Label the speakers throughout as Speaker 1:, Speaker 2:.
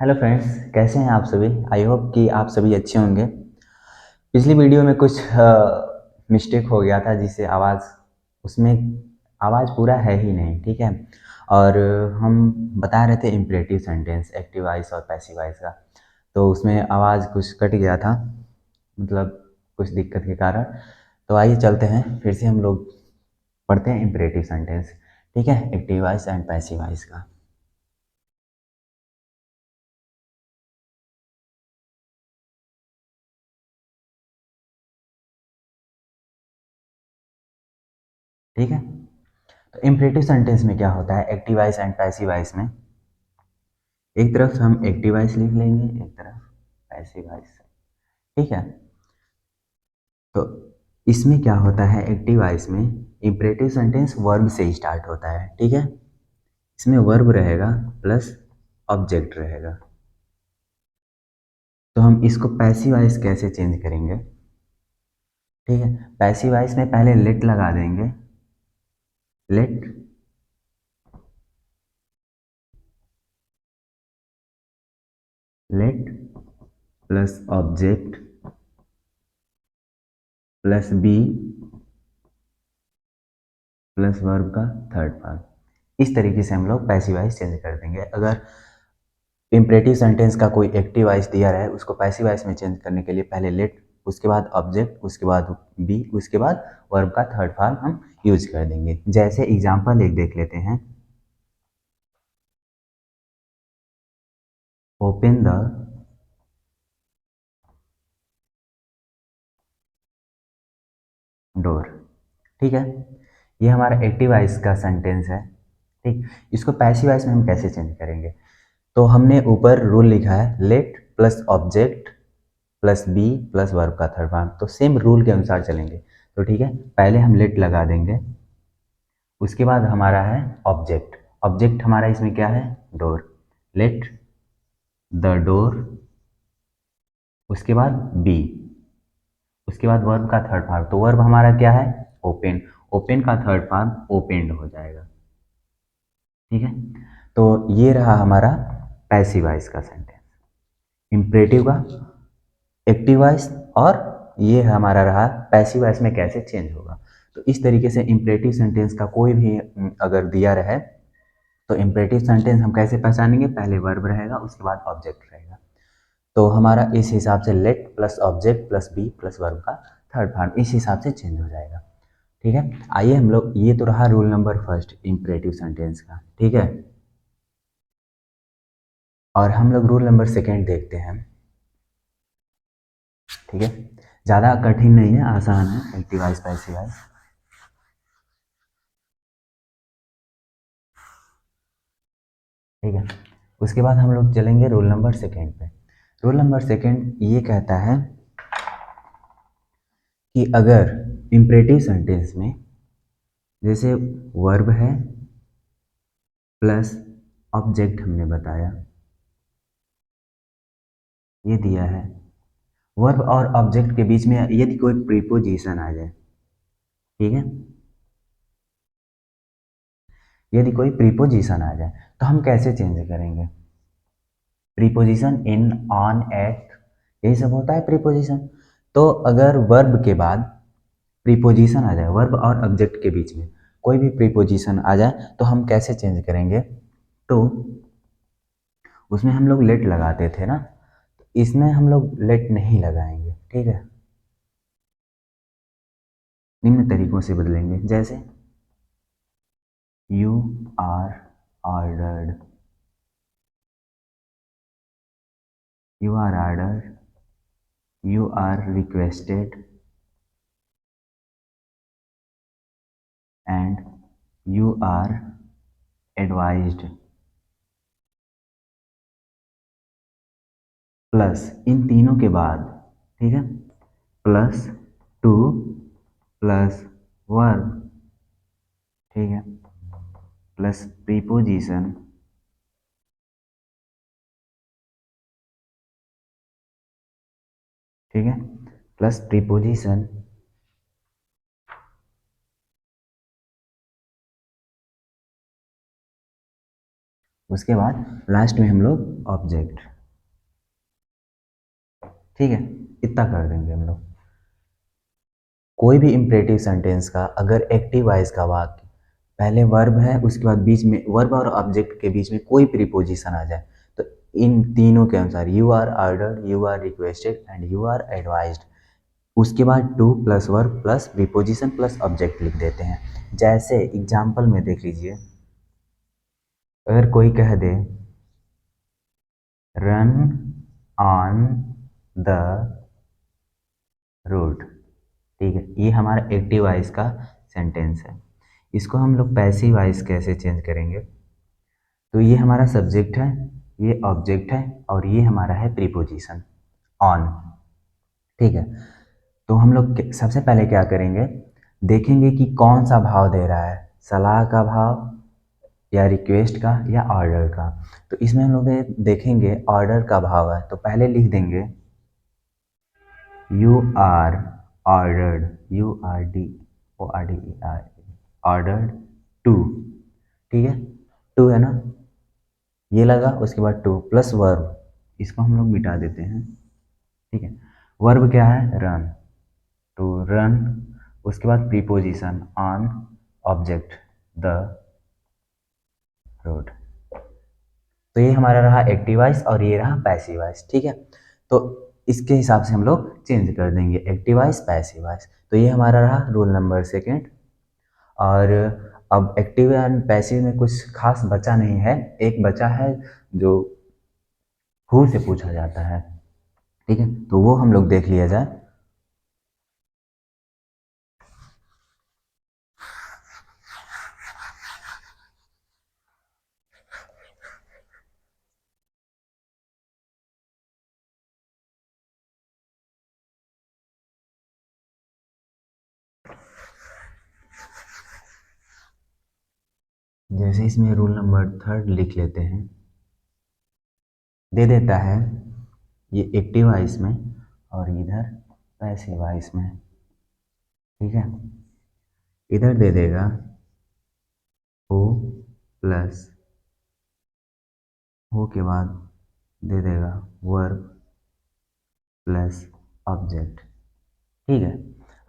Speaker 1: Hello friends, कैसे हैं आप सभी। आई होप कि आप सभी अच्छे होंगे। पिछली वीडियो में कुछ मिस्टेक हो गया था, जिससे उसमें आवाज़ पूरा है ही नहीं, ठीक है। और हम बता रहे थे इम्परेटिव सेंटेंस एक्टिव वॉइस और पैसिव वॉइस का, तो उसमें आवाज़ कुछ कट गया था, मतलब कुछ दिक्कत के कारण। तो आइए चलते हैं, फिर से हम लोग पढ़ते हैं इम्परेटिव सेंटेंस, ठीक है, active voice and passive voice का। ठीक है, तो इम्परेटिव सेंटेंस में क्या होता है, active voice and passive voice में एक तरफ हम एक्टिव वॉइस लिख लेंगे, एक तरफ पैसिव वॉइस, ठीक है। तो इसमें क्या होता है, एक्टिव वॉइस में इम्परेटिव सेंटेंस वर्ब से स्टार्ट होता है, ठीक है। इसमें वर्ब रहेगा प्लस ऑब्जेक्ट रहेगा। तो हम इसको पैसिव वॉइस कैसे चेंज करेंगे, ठीक है। पैसिव वॉइस में पहले लेट लगा देंगे, let let plus object plus be plus verb का थर्ड पार्ट। इस तरीके से हम लोग पैसिव वॉइस चेंज कर देंगे। अगर इम्परेटिव सेंटेंस का कोई एक्टिव वॉइस दिया रहे, उसको पैसिव वॉइस में चेंज करने के लिए पहले लेट, उसके बाद ऑब्जेक्ट, उसके बाद बी, उसके बाद वर्ब का थर्ड फॉर्म हम यूज कर देंगे। जैसे एग्जांपल एक देख लेते हैं, ओपन द डोर, ठीक है। ये हमारा एक्टिव वॉइस का सेंटेंस है, ठीक। इसको पैसिव वॉइस में हम कैसे चेंज करेंगे, तो हमने ऊपर रूल लिखा है let plus object plus be plus verb का थर्ड फॉर्म, तो सेम रूल के अनुसार चलेंगे। तो ठीक है, पहले हम लेट लगा देंगे, उसके बाद हमारा है ऑब्जेक्ट। ऑब्जेक्ट हमारा इसमें क्या है, डोर, लेट द डोर, उसके बाद बी, उसके बाद वर्ब का थर्ड फॉर्म, तो वर्ब हमारा क्या है, ओपन, ओपन का थर्ड फॉर्म ओपेंड हो जाएगा, ठीक है। तो ये रहा हमारा पैसिव वॉइस का सेंटेंस, इम्परेटिव का एक्टिव वॉइस, और ये हमारा रहा पैसिव वॉइस में कैसे चेंज होगा। तो इस तरीके से इम्परेटिव सेंटेंस का कोई भी अगर दिया रहे, तो इम्परेटिव सेंटेंस हम कैसे पहचानेंगे, पहले वर्ब रहेगा, उसके बाद ऑब्जेक्ट रहेगा। तो हमारा इस हिसाब से let plus object plus be plus verb का थर्ड फॉर्म इस हिसाब से चेंज हो जाएगा, ठीक है। आइए हम लोग, ये तो रहा rule number first imperative sentence का, ठीक है। और हम लोग रूल नंबर सेकेंड देखते हैं, ठीक है। ज़्यादा कठिन नहीं है, आसान है, एक्टिव वॉइस पैसिव वॉइस। ठीक है, उसके बाद हम लोग चलेंगे रूल नंबर सेकेंड पे। रूल नंबर सेकेंड ये कहता है कि अगर इम्परेटिव सेंटेंस में जैसे वर्ब है प्लस ऑब्जेक्ट हमने बताया, ये दिया है, वर्ब और ऑब्जेक्ट के बीच में यदि कोई प्रीपोजिशन आ जाए, ठीक है, यदि कोई प्रीपोजिशन आ जाए तो हम कैसे चेंज करेंगे। प्रीपोजिशन इन, ऑन, एट, यही सब होता है प्रीपोजिशन। तो अगर वर्ब के बाद प्रीपोजिशन आ जाए, वर्ब और ऑब्जेक्ट के बीच में कोई भी प्रीपोजिशन आ जाए, तो हम कैसे चेंज करेंगे। तो उसमें हम लोग लेट लगाते थे ना, इसमें हम लोग लेट नहीं लगाएंगे, ठीक है। निम्न तरीकों से बदलेंगे, जैसे you are ordered, you are order, you are requested and you are advised. Plus इन तीनों के बाद, ठीक है, प्लस टू प्लस वर्ब, ठीक है, प्लस प्रीपोजिशन, ठीक है, प्लस प्रीपोजिशन, उसके बाद लास्ट में हम लोग ऑब्जेक्ट। ठीक है, इतना कर देंगे हम लोग। कोई भी इम्परेटिव सेंटेंस का अगर एक्टिव वॉइस का वाक्य पहले वर्ब है, उसके बाद बीच में वर्ब और ऑब्जेक्ट के बीच में कोई प्रीपोजिशन आ जाए, तो इन तीनों के अनुसार you are ordered, you are requested and you are advised, उसके बाद to plus verb plus preposition plus object लिख देते हैं। जैसे एग्जाम्पल में देख लीजिए, अगर कोई कह they run on the road, ठीक है, ये हमारा एक्टिव वॉइस का सेंटेंस है। इसको हम लोग पैसिव वॉइस कैसे चेंज करेंगे, तो ये हमारा सब्जेक्ट है, ये ऑब्जेक्ट है और ये हमारा है प्रीपोजिशन ऑन, ठीक है। तो हम लोग सबसे पहले क्या करेंगे, देखेंगे कि कौन सा भाव दे रहा है, सलाह का भाव या रिक्वेस्ट का या ऑर्डर का। तो इसमें हम लोग देखेंगे ऑर्डर का भाव है, तो पहले लिख देंगे you are ordered, you are D O R D E R, ordered to, ठीक है, टू है ना, ये लगा, उसके बाद टू प्लस वर्ब, इसको हम लोग मिटा देते हैं, ठीक है। वर्ब क्या है, रन, टू रन, उसके बाद preposition on, object the road. तो ये हमारा रहा एक्टिव वॉइस और ये रहा पैसिव वॉइस, ठीक है। तो इसके हिसाब से हम लोग चेंज कर देंगे एक्टिव वॉइस पैसिव वॉइस। तो ये हमारा रहा रूल नंबर सेकेंड। और अब एक्टिव एंड पैसिव में कुछ खास बचा नहीं है, एक बचा है जो हु से पूछा जाता है, ठीक है, तो वो हम लोग देख लिया जाए। जैसे इसमें रूल नंबर थर्ड लिख लेते हैं, दे देता है ये एक्टिव वॉइस में और इधर पैसिव वॉइस में, ठीक है। इधर दे देगा ओ प्लस, हो के बाद दे देगा वर्ब प्लस ऑब्जेक्ट, ठीक है।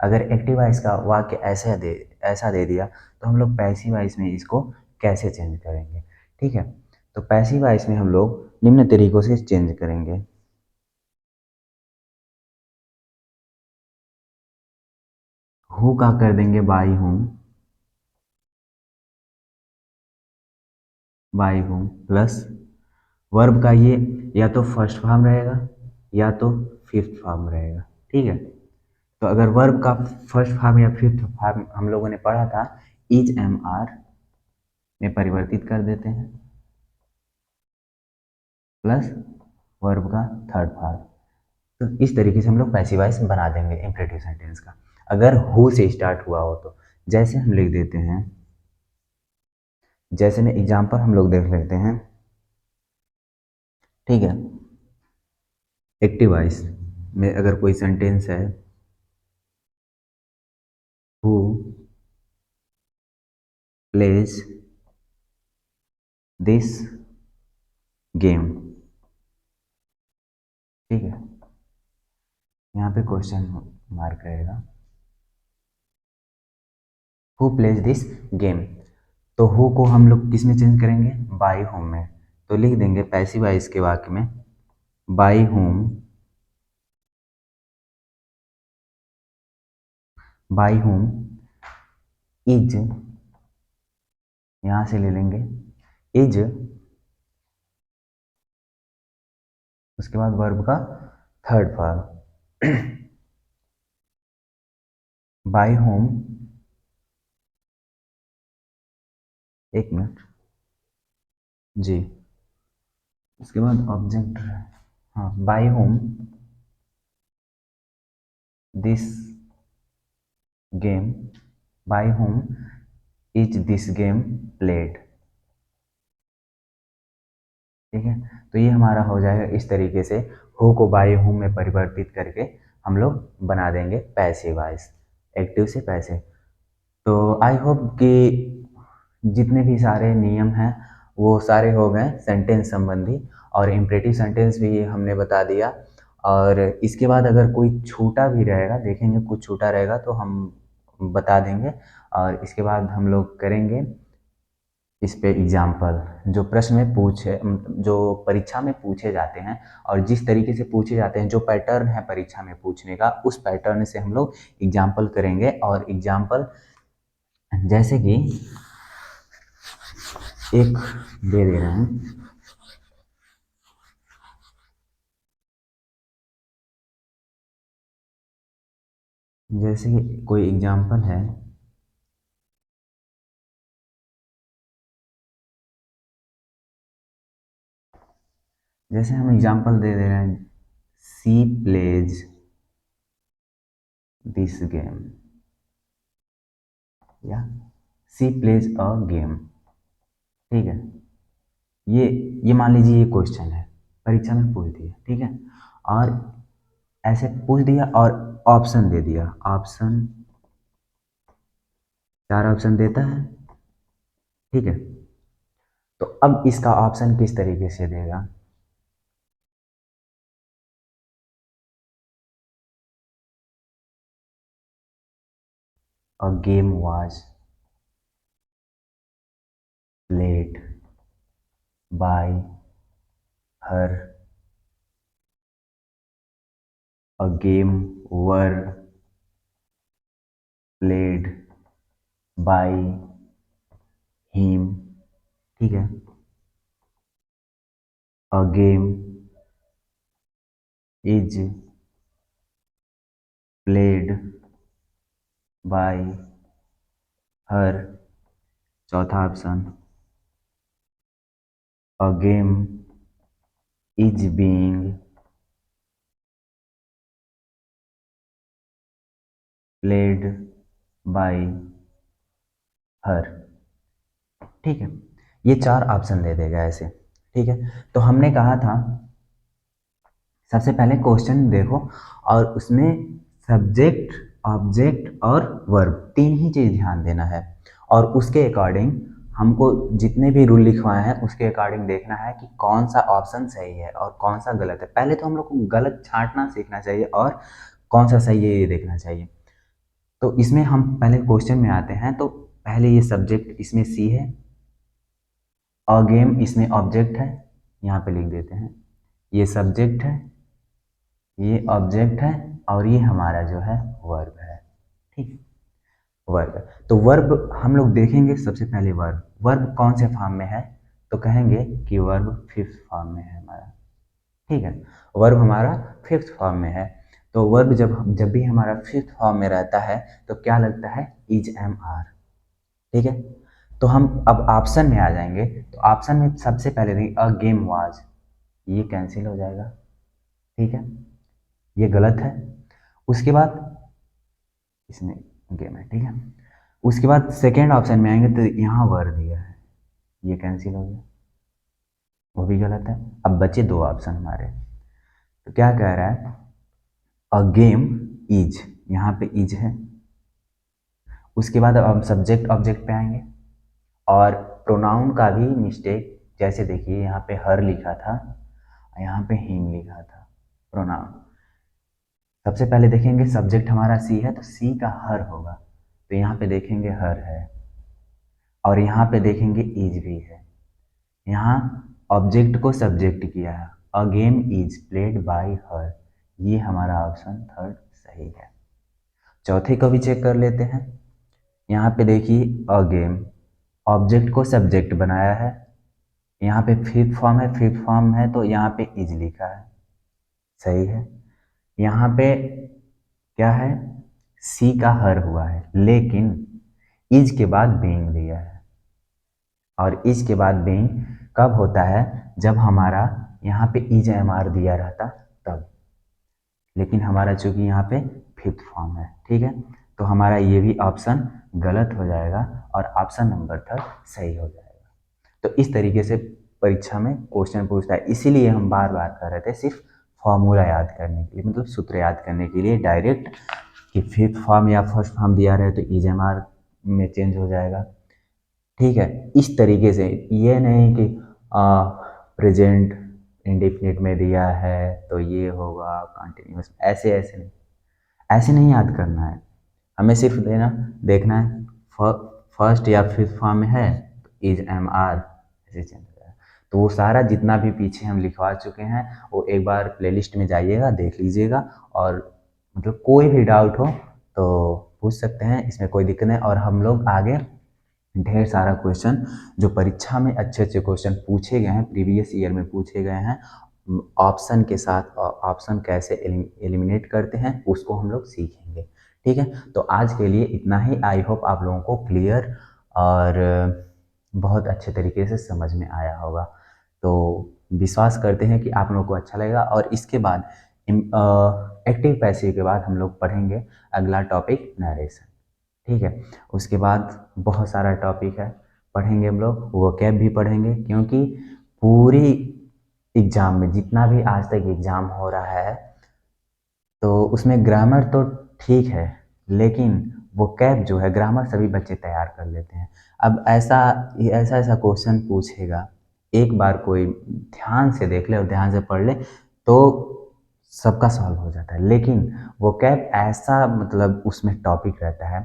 Speaker 1: अगर एक्टिव वॉइस का वाक्य ऐसा दे दिया तो हम लोग पैसिव वॉइस में इसको कैसे चेंज करेंगे, ठीक है। तो पैसिव वॉइस में हम लोग निम्न तरीकों से चेंज करेंगे। हु का कर देंगे बाई हूँ, बाई हूँ प्लस वर्ब का ये या तो फर्स्ट फॉर्म रहेगा या तो फिफ्थ फॉर्म रहेगा, ठीक है। तो अगर वर्ब का फर्स्ट फॉर्म या फिफ्थ फॉर्म हम लोगों ने पढ़ा था, इज एम आर में परिवर्तित कर देते हैं प्लस वर्ब का थर्ड फॉर्म। तो इस तरीके से हम लोग पैसिव वॉइस बना देंगे इम्परेटिव सेंटेंस का, अगर हु से स्टार्ट हुआ हो तो। जैसे हम लिख देते हैं, जैसे में एग्जाम्पल हम लोग देख लेते हैं, ठीक है। एक्टिव वॉइस में अगर कोई सेंटेंस है, हु प्लेज दिस गेम, ठीक है, यहाँ पे क्वेश्चन मार्क रहेगा, हु प्लेज दिस गेम। तो हु को हम लोग किस में चेंज करेंगे, बाई होम में। तो लिख देंगे पैसिव वॉइस के वाक्य में by home, by home is, यहाँ से ले लेंगे इज, उसके बाद वर्ब का थर्ड फॉर्म बाई होम, एक मिनट जी, उसके बाद ऑब्जेक्ट, हाँ, by home this game, by home is this game played, ठीक है। तो ये हमारा हो जाएगा इस तरीके से, हु को बाई होम में परिवर्तित करके हम लोग बना देंगे पैसिव वॉइस, एक्टिव से पैसिव। तो आई होप कि जितने भी सारे नियम हैं वो सारे हो गए सेंटेंस संबंधी, और इम्परेटिव सेंटेंस भी हमने बता दिया। और इसके बाद अगर कोई छूटा भी रहेगा, देखेंगे कुछ छूटा रहेगा तो हम बता देंगे। और इसके बाद हम लोग करेंगे इस पे एग्जाम्पल, जो प्रश्न में पूछे, जो परीक्षा में पूछे जाते हैं और जिस तरीके से पूछे जाते हैं, जो पैटर्न है परीक्षा में पूछने का, उस पैटर्न से हम लोग एग्जाम्पल करेंगे। और एग्जाम्पल जैसे कि एक दे रहे हैं, जैसे कि कोई एग्जाम्पल है, जैसे हम एग्जाम्पल दे रहे हैं, सी प्लेज दिस गेम, या सी प्लेज अ गेम। ठीक है, ये मान लीजिए ये क्वेश्चन है, परीक्षा में पूछ दिया, ठीक है, और ऐसे पूछ दिया और ऑप्शन दे दिया, ऑप्शन 4 ऑप्शन देता है, ठीक है। तो अब इसका ऑप्शन किस तरीके से देगा, a game was played by her, a game were played by him, ठीक है, a game is played by her, चौथा option, a game is being played by her, ठीक है। ये 4 ऑप्शन दे देगा ऐसे, ठीक है। तो हमने कहा था सबसे पहले क्वेश्चन देखो और उसमें सब्जेक्ट, ऑब्जेक्ट और वर्ब 3 ही चीज़ ध्यान देना है, और उसके अकॉर्डिंग हमको जितने भी रूल लिखवाए हैं उसके अकॉर्डिंग देखना है कि कौन सा ऑप्शन सही है और कौन सा गलत है। पहले तो हम लोग को गलत छांटना सीखना चाहिए और कौन सा सही है ये देखना चाहिए। तो इसमें हम पहले क्वेश्चन में आते हैं, तो पहले ये सब्जेक्ट इसमें सी है, अ गेम इसमें ऑब्जेक्ट है, यहाँ पे लिख देते हैं, ये सब्जेक्ट है, ये ऑब्जेक्ट है, और ये हमारा जो है वर्ब है, ठीक, वर्ब। तो वर्ब हम लोग देखेंगे, सबसे पहले वर्ब, वर्ब कौन से फॉर्म में है, तो कहेंगे कि वर्ब 5th फॉर्म में है हमारा, ठीक है, वर्ब हमारा 5th फॉर्म में है। तो वर्ब जब जब भी हमारा 5th फॉर्म में रहता है तो क्या लगता है, इज एम आर, ठीक है। तो हम अब ऑप्शन में आ जाएंगे, तो ऑप्शन में सबसे पहले देखिए अ गेम वाज, ये कैंसिल हो जाएगा, ठीक है, ये गलत है। उसके बाद इसमें गेम है, ठीक है। उसके बाद सेकेंड ऑप्शन में आएंगे तो यहाँ वर दिया है, ये कैंसिल हो गया, वो भी गलत है। अब बचे 2 ऑप्शन हमारे, तो क्या कह रहा है, अ गेम इज, यहाँ पे इज है। उसके बाद अब हम सब्जेक्ट ऑब्जेक्ट पे आएंगे, और प्रोनाउन का भी मिस्टेक, जैसे देखिए यहाँ पे हर लिखा था, यहाँ पे हिम लिखा था, प्रोनाउन। सबसे पहले देखेंगे सब्जेक्ट हमारा सी है तो सी का हर होगा, तो यहाँ पे देखेंगे हर है, और यहाँ पे देखेंगे इज भी है। यहाँ ऑब्जेक्ट को सब्जेक्ट किया है, a game is played by हर, ये हमारा ऑप्शन थर्ड सही है। चौथे को भी चेक कर लेते हैं, यहाँ पे देखिए अ गेम, ऑब्जेक्ट को सब्जेक्ट बनाया है, यहाँ पे 5th फॉर्म है, 5th फॉर्म है तो यहाँ पे इज लिखा है, सही है। यहाँ पे क्या है, सी का हर हुआ है, लेकिन इज के बाद बीइंग दिया है, और इज के बाद बीइंग कब होता है, जब हमारा यहाँ पे इज एम आर दिया रहता तब, लेकिन हमारा चूंकि यहाँ पे 5th फॉर्म है, ठीक है, तो हमारा ये भी ऑप्शन गलत हो जाएगा और ऑप्शन नंबर 3 सही हो जाएगा। तो इस तरीके से परीक्षा में क्वेश्चन पूछता है, इसीलिए हम बार बार कर रहे थे सिर्फ फॉर्मूला याद करने के लिए, मतलब सूत्र याद करने के लिए, डायरेक्ट कि 5th फॉर्म या फर्स्ट फॉर्म दिया रहे तो इज एम आर में चेंज हो जाएगा, ठीक है। इस तरीके से, ये नहीं कि प्रेजेंट इंडेफिनिट में दिया है तो ये होगा कंटिन्यूअस, ऐसे ऐसे नहीं, ऐसे नहीं याद करना है। हमें सिर्फ देखना है फर्स्ट या फिफ्थ फॉर्म में है तो इज एम आर ऐसे चेंज हो जाएगा। तो वो सारा जितना भी पीछे हम लिखवा चुके हैं वो एक बार प्लेलिस्ट में जाइएगा, देख लीजिएगा, और मतलब कोई भी डाउट हो तो पूछ सकते हैं, इसमें कोई दिक्कत नहीं। और हम लोग आगे ढेर सारा क्वेश्चन जो परीक्षा में अच्छे अच्छे क्वेश्चन पूछे गए हैं, प्रीवियस ईयर में पूछे गए हैं, ऑप्शन के साथ ऑप्शन कैसे एलिमिनेट करते हैं उसको हम लोग सीखेंगे। ठीक है, तो आज के लिए इतना ही। आई होप आप लोगों को क्लियर और बहुत अच्छे तरीके से समझ में आया होगा। तो विश्वास करते हैं कि आप लोगों को अच्छा लगेगा। और इसके बाद एक्टिव पैसिव के बाद हम लोग पढ़ेंगे अगला टॉपिक नरेशन। ठीक है, उसके बाद बहुत सारा टॉपिक है पढ़ेंगे हम लोग, वो कैब भी पढ़ेंगे, क्योंकि पूरी एग्ज़ाम में जितना भी आज तक एग्ज़ाम हो रहा है तो उसमें ग्रामर तो ठीक है, लेकिन वो कैब जो है ग्रामर सभी बच्चे तैयार कर लेते हैं। अब ऐसा ऐसा ऐसा क्वेश्चन पूछेगा, एक बार कोई ध्यान से देख ले और ध्यान से पढ़ ले तो सबका सॉल्व हो जाता है। लेकिन वो कैब ऐसा मतलब उसमें टॉपिक रहता है,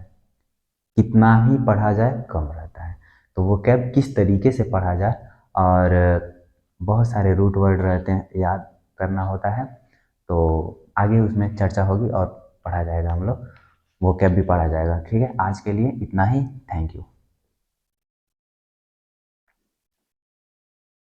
Speaker 1: कितना ही पढ़ा जाए कम रहता है। तो वो कैब किस तरीके से पढ़ा जाए, और बहुत सारे रूट वर्ड रहते हैं, याद करना होता है। तो आगे उसमें चर्चा होगी और पढ़ा जाएगा, हम लोग वो कैब भी पढ़ा जाएगा। ठीक है, आज के लिए इतना ही। Thank you.